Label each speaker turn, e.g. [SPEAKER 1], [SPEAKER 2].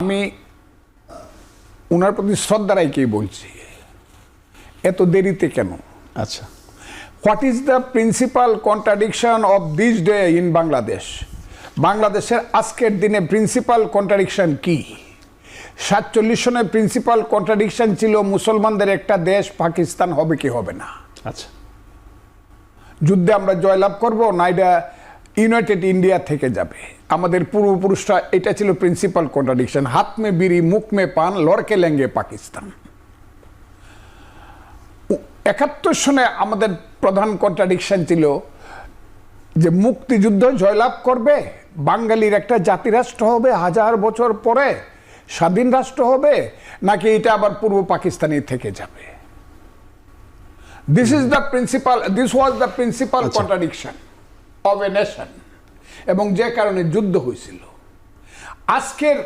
[SPEAKER 1] আমি ওনার প্রতি শ্রদ্ধা রাখেই বলছি, এত দেরিতে কেন?
[SPEAKER 2] আচ্ছা,
[SPEAKER 1] what is the principal contradiction of this day in Bangladesh? বাংলাদেশের আজকের দিনে প্রিন্সিপাল কন্ট্রাডিকশন কি? 47 সনের প্রিন্সিপাল কন্ট্রাডিকশন ছিল মুসলমানদের একটা দেশ পাকিস্তান হবে কি হবে না,
[SPEAKER 2] আচ্ছা,
[SPEAKER 1] যুদ্ধে আমরা জয়লাভ করব না এটা ইউনাইটেড ইন্ডিয়া থেকে যাবে। আমাদের পূর্বপুরুষরা, এটা ছিল প্রিন্সিপাল কন্ট্রাডিকশন। হাত মে বিড়ি মুখ মে পান লড়কে লেঙ্গে পাকিস্তান। 71 সনে আমাদের প্রধান কন্ট্রাডিকশন ছিল যে মুক্তিযুদ্ধ জয়লাভ করবে, বাঙালির একটা জাতিরাষ্ট্র হবে 1000 বছর পরে, স্বাধীন রাষ্ট্র হবে, নাকি এটা আবার পূর্ব পাকিস্তানি থেকে যাবে। This was the principal contradiction of a nation, এবং যে কারণে যুদ্ধ হয়েছিল। আজকের